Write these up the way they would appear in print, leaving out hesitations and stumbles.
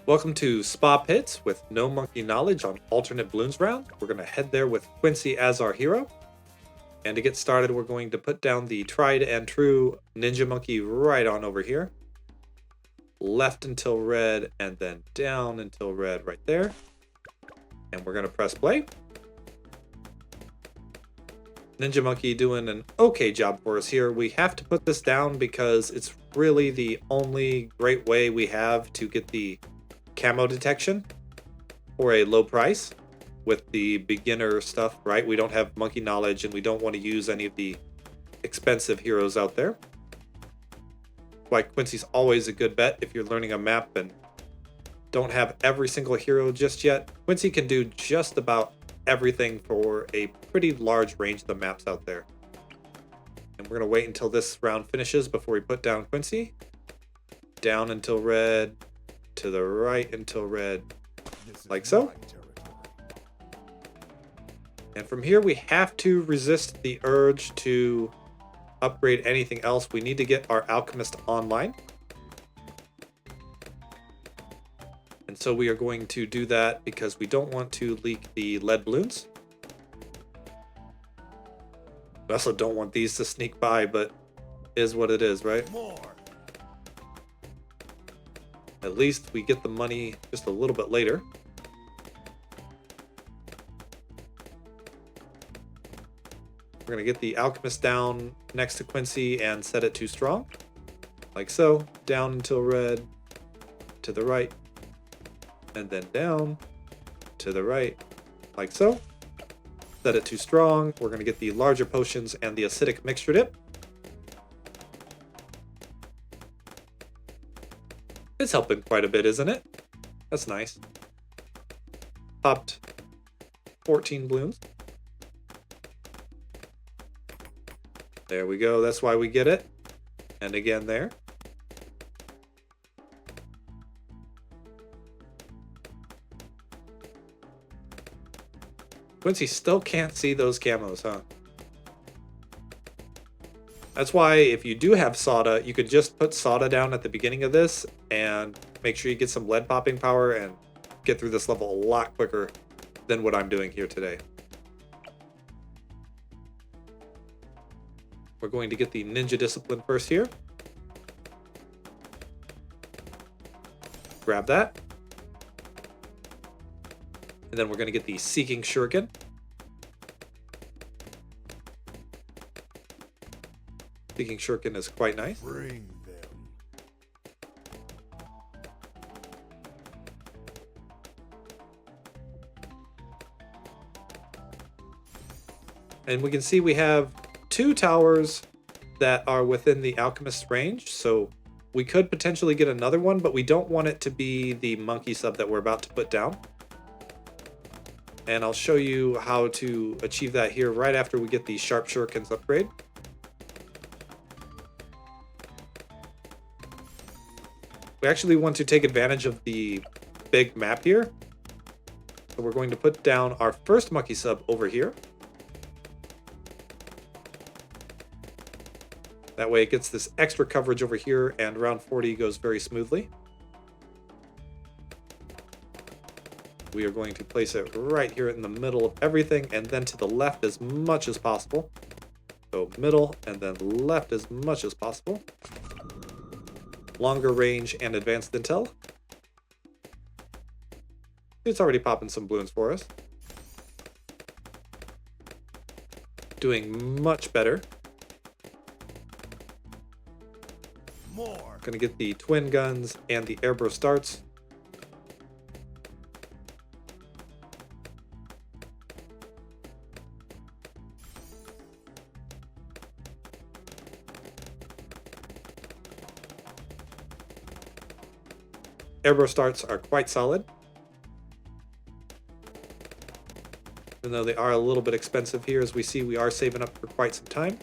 Welcome to Spa Pits with No Monkey Knowledge on alternate Bloons round. We're going to head there with Quincy as our hero. And to get started, we're going to put down the tried and true Ninja Monkey right on over here. Left until red, and then down until red right there. And we're going to press play. Ninja Monkey doing an okay job for us here. We have to put this down because it's really the only great way we have to get the camo detection for a low price with the beginner stuff, right? We don't have monkey knowledge and we don't want to use any of the expensive heroes out there. Why Quincy's always a good bet if you're learning a map and don't have every single hero just yet. Quincy can do just about everything for a pretty large range of the maps out there. And we're going to wait until this round finishes before we put down Quincy. Down until red, to the right until red, like so. And from here we have to resist the urge to upgrade anything else. We need to get our Alchemist online. And so we are going to do that because we don't want to leak the lead balloons. We also don't want these to sneak by, but is what it is, right? At least we get the money just a little bit later. We're going to get the Alchemist down next to Quincy and set it to strong. Like so. Down until red. To the right. And then down. To the right. Like so. Set it to strong. We're going to get the larger potions and the acidic mixture dip. It's helping quite a bit, isn't it? That's nice. Popped 14 Bloons. There we go. That's why we get it. And again there. Quincy still can't see those camos, huh? That's why if you do have Soda, you could just put Soda down at the beginning of this and make sure you get some lead popping power and get through this level a lot quicker than what I'm doing here today. We're going to get the Ninja Discipline first here. Grab that. And then we're going to get the Seeking Shuriken. Seeking Shuriken is quite nice. Bring them. And we can see we have 2 towers that are within the Alchemist range, so we could potentially get another one, but we don't want it to be the monkey sub that we're about to put down. And I'll show you how to achieve that here right after we get the Sharp Shurikens upgrade. We actually want to take advantage of the big map here. So we're going to put down our first monkey sub over here. That way it gets this extra coverage over here and round 40 goes very smoothly. We are going to place it right here in the middle of everything and then to the left as much as possible. So middle and then left as much as possible. Longer range and advanced intel. It's already popping some balloons for us. Doing much better. More. Gonna get the twin guns and the airburst darts. Airburst darts are quite solid. Even though they are a little bit expensive here, as we see, we are saving up for quite some time.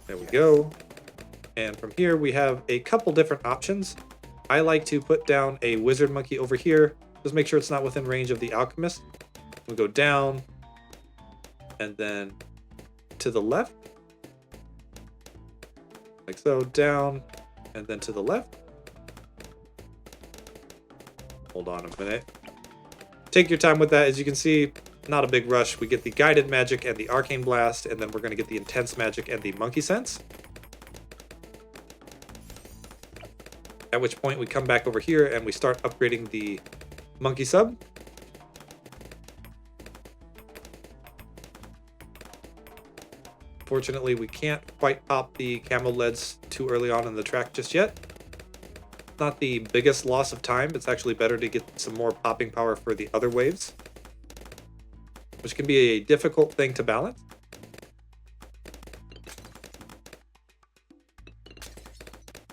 There we go. And from here we have a couple different options. I like to put down a wizard monkey over here. Just make sure it's not within range of the alchemist. We'll go down and then to the left. Like so, down and then to the left. Hold on a minute. Take your time with that. As you can see, not a big rush. We get the guided magic and the arcane blast, and then we're going to get the intense magic and the monkey sense. At which point we come back over here and we start upgrading the monkey sub. Fortunately, we can't quite pop the camo leads too early on in the track just yet. Not the biggest loss of time. It's actually better to get some more popping power for the other waves, which can be a difficult thing to balance.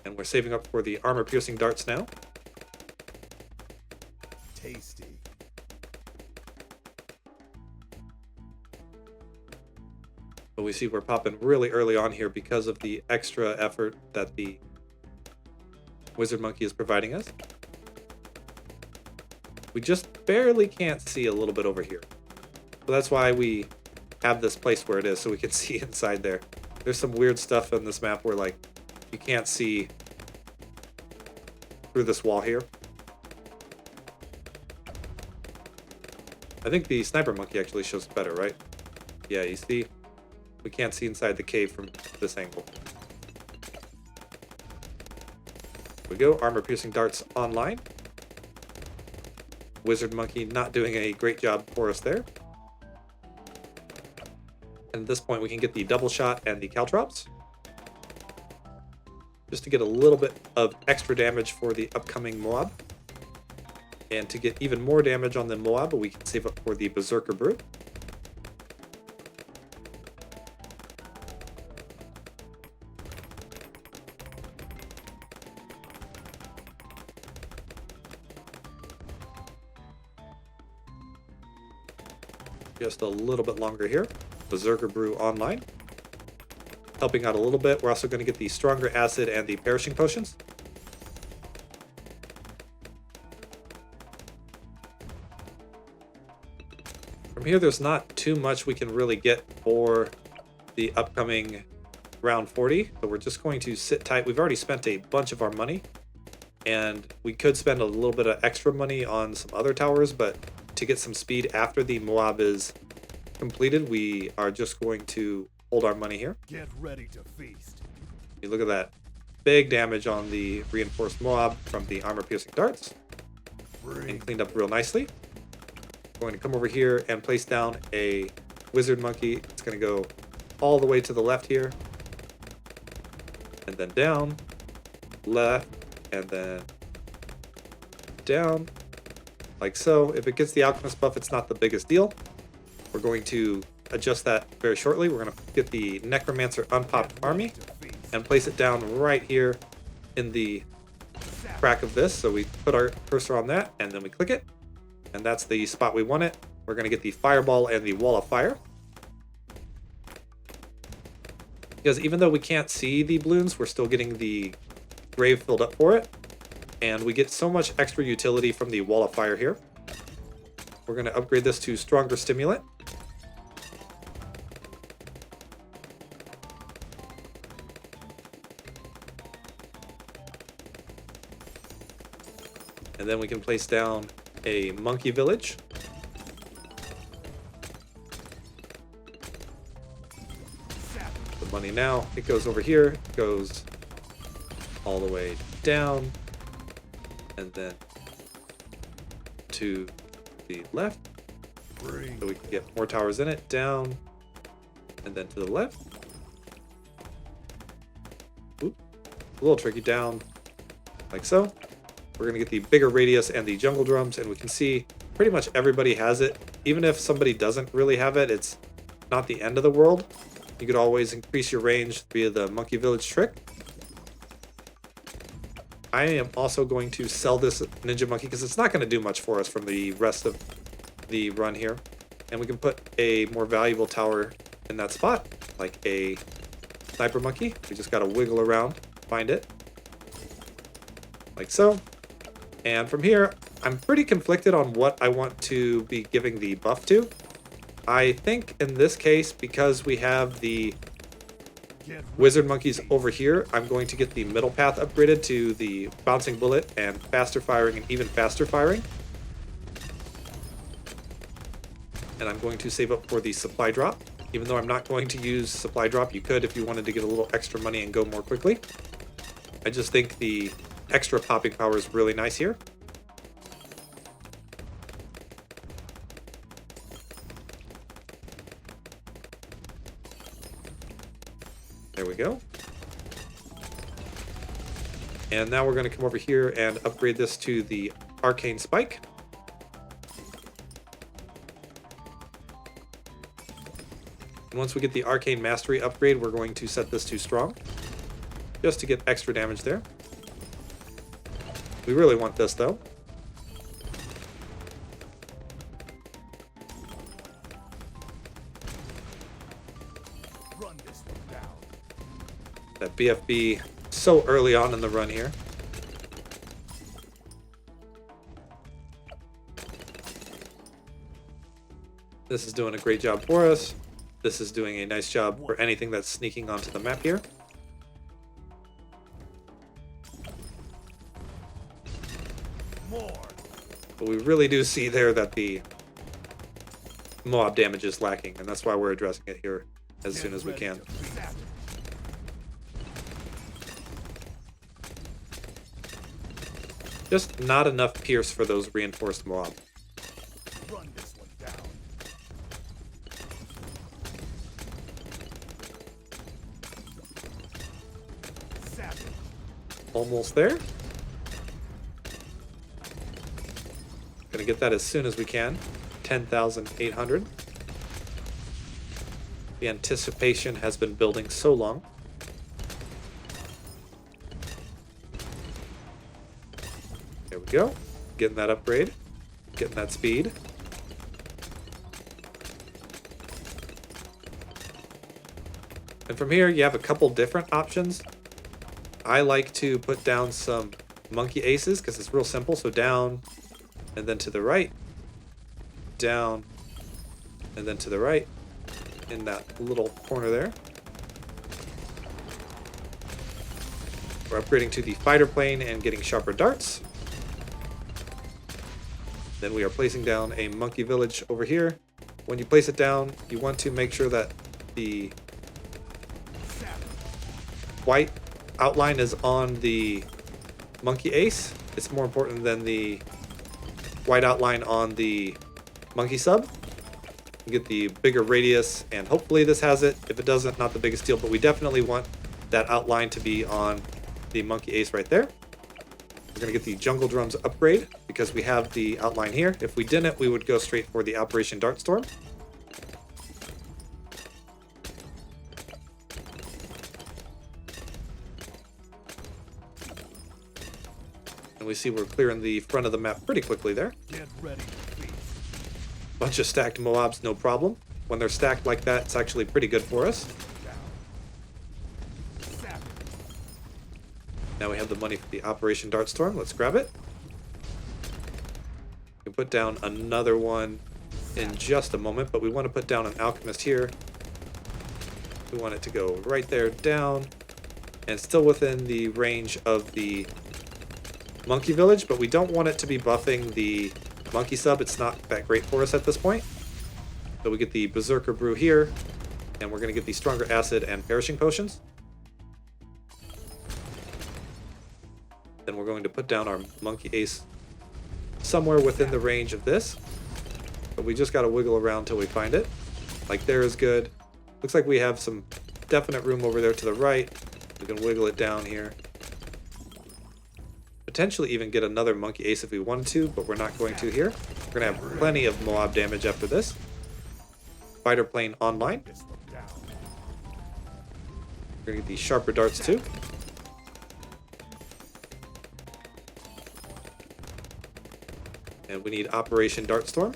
And we're saving up for the armor-piercing darts now. Tasty. But we see we're popping really early on here because of the extra effort that the wizard monkey is providing us. We just barely can't see a little bit over here. So that's why we have this place where it is, so we can see inside there. There's some weird stuff on this map where, like, you can't see through this wall here. I think the sniper monkey actually shows better, right? Yeah, you see? We can't see inside the cave from this angle. Here we go, armor-piercing darts online. Wizard monkey not doing a great job for us there. And at this point we can get the double shot and the caltrops, just to get a little bit of extra damage for the upcoming MOAB. And to get even more damage on the MOAB, we can save up for the Berserker Brew. Just a little bit longer here. Berserker Brew online. Helping out a little bit. We're also going to get the Stronger Acid and the Perishing Potions. From here, there's not too much we can really get for the upcoming round 40. So we're just going to sit tight. We've already spent a bunch of our money. And we could spend a little bit of extra money on some other towers, but to get some speed after the MOAB is completed, we are just going to hold our money here. Get ready to feast. You look at that big damage on the reinforced MOAB from the armor-piercing darts, and cleaned up real nicely. Going to come over here and place down a wizard monkey. It's going to go all the way to the left here, and then down, left, and then down, like so. If it gets the Alchemist buff, it's not the biggest deal. We're going to adjust that very shortly. We're going to get the Necromancer unpopped army and place it down right here in the crack of this. So we put our cursor on that and then we click it, and that's the spot we want it. We're going to get the Fireball and the Wall of Fire, because even though we can't see the Bloons, we're still getting the grave filled up for it, and we get so much extra utility from the Wall of Fire here. We're going to upgrade this to Stronger Stimulant. And then we can place down a Monkey Village. The money now, it goes over here, goes all the way down, and then to the left, so we can get more towers in it, down, and then to the left. Oop, a little tricky, down, like so. We're going to get the bigger radius and the jungle drums, and we can see pretty much everybody has it. Even if somebody doesn't really have it, it's not the end of the world. You could always increase your range via the Monkey Village trick. I am also going to sell this Ninja Monkey because it's not going to do much for us from the rest of the run here. And we can put a more valuable tower in that spot, like a Sniper Monkey. We just got to wiggle around, find it, like so. And from here, I'm pretty conflicted on what I want to be giving the buff to. I think in this case, because we have the wizard monkeys over here, I'm going to get the middle path upgraded to the bouncing bullet and faster firing and even faster firing. And I'm going to save up for the supply drop. Even though I'm not going to use supply drop, you could if you wanted to get a little extra money and go more quickly. I just think the extra popping power is really nice here. There we go. And now we're going to come over here and upgrade this to the Arcane Spike. And once we get the Arcane Mastery upgrade, we're going to set this to Strong, just to get extra damage there. We really want this, though. Run this one down. That BFB so early on in the run here. This is doing a great job for us. This is doing a nice job for anything that's sneaking onto the map here. More. But we really do see there that the MOAB damage is lacking, and that's why we're addressing it here as soon as we can. Just not enough pierce for those reinforced MOAB. Run this one down. Savage. Almost there. Gonna get that as soon as we can. 10,800. The anticipation has been building so long. There we go. Getting that upgrade. Getting that speed. And from here, you have a couple different options. I like to put down some monkey aces because it's real simple. So down and then to the right. Down and then to the right in that little corner there. We're upgrading to the fighter plane and getting sharper darts. Then we are placing down a monkey village over here. When you place it down, you want to make sure that the white outline is on the monkey ace. It's more important than the white outline on the monkey sub. You get the bigger radius, and hopefully this has it. If it doesn't, not the biggest deal, but we definitely want that outline to be on the monkey ace right there. We're going to get the jungle drums upgrade because we have the outline here. If we didn't, we would go straight for the Operation Dartstorm. And we see we're clearing the front of the map pretty quickly there. Get ready to feast. Bunch of stacked MOABs, no problem. When they're stacked like that, it's actually pretty good for us. Savage. Now we have the money for the Operation Dartstorm. Let's grab it. We can put down another one in just a moment, but we want to put down an Alchemist here. We want it to go right there down and still within the range of the monkey village, but we don't want it to be buffing the monkey sub. It's not that great for us at this point. So we get the Berserker Brew here, and we're going to get the Stronger Acid and Perishing Potions. Then we're going to put down our monkey ace somewhere within the range of this, but we just got to wiggle around till we find it. Like there is good. Looks like we have some definite room over there to the right. We can wiggle it down here. Potentially even get another monkey ace if we wanted to, but we're not going to here. We're going to have plenty of MOAB damage after this. Fighter plane online. This one down. We're going to get these sharper darts too. And we need Operation Dartstorm.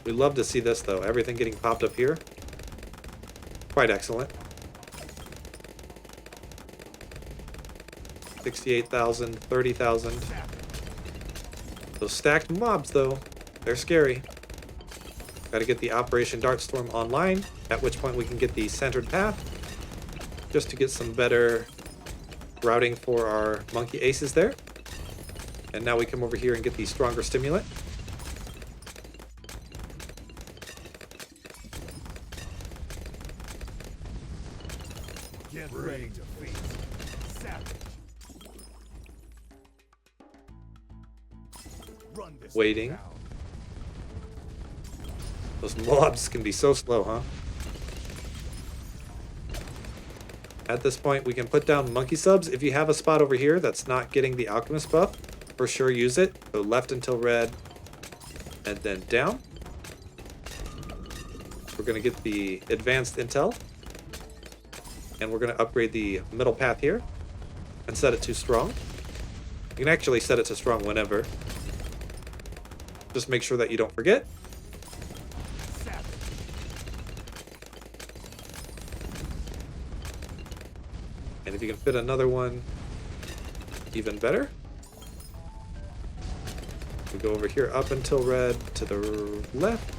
We love to see this though. Everything getting popped up here. Quite excellent. 68,000, 30,000. Those stacked mobs though, they're scary. Got to get the Operation Dartstorm online, at which point we can get the centered path, just to get some better routing for our monkey aces there. And now we come over here and get the stronger stimulant. Get ready to feast. Savage. Run this one Waiting. down. Those MOABs can be so slow, huh? At this point, we can put down monkey subs. If you have a spot over here that's not getting the Alchemist buff, for sure use it. Go left until red, and then down. We're going to get the advanced intel. And we're going to upgrade the middle path here and set it to strong. You can actually set it to strong whenever. Just make sure that you don't forget. Savage. And if you can fit another one, even better. We go over here up until red, to the left.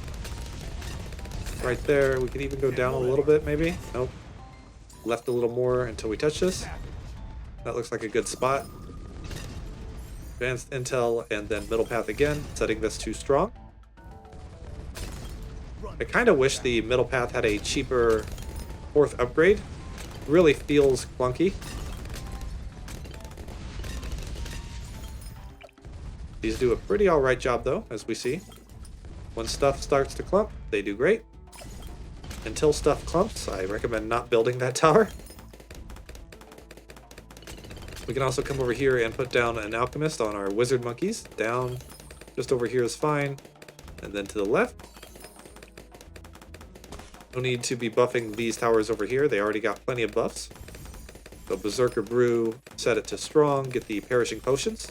Right there. We could even go down a little bit, maybe. Nope. Left a little more until we touch this. That looks like a good spot. Advanced intel and then middle path again, setting this to strong. I kind of wish the middle path had a cheaper fourth upgrade. Really feels clunky. These do a pretty alright job though, as we see. When stuff starts to clump, they do great. Until stuff clumps, I recommend not building that tower. We can also come over here and put down an Alchemist on our wizard monkeys. Down, just over here is fine. And then to the left. No need to be buffing these towers over here. They already got plenty of buffs. So Berserker Brew, set it to strong, get the Perishing Potions.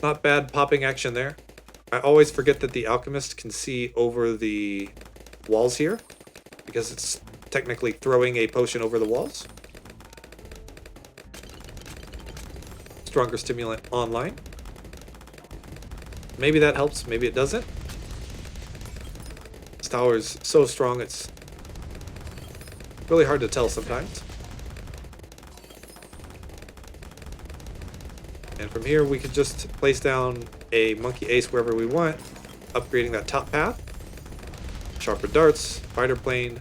Not bad popping action there. I always forget that the Alchemist can see over the walls here, because it's technically throwing a potion over the walls. Stronger stimulant online. Maybe that helps, maybe it doesn't. This tower is so strong, it's really hard to tell sometimes. And from here we could just place down a monkey ace wherever we want, upgrading that top path. Sharper darts, fighter plane,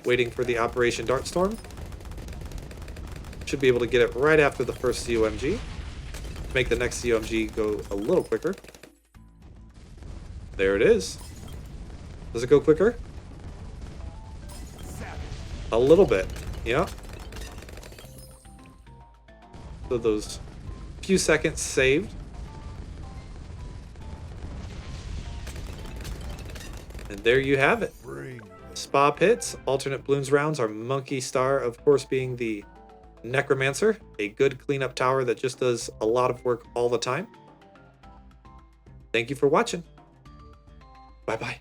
waiting for the Operation Dartstorm. Should be able to get it right after the first COMG. Make the next COMG go a little quicker. There it is. Does it go quicker? A little bit, yeah. So those few seconds saved. And there you have it. Spa pits, alternate Bloons rounds, our monkey star, of course, being the Necromancer, a good cleanup tower that just does a lot of work all the time. Thank you for watching. Bye-bye.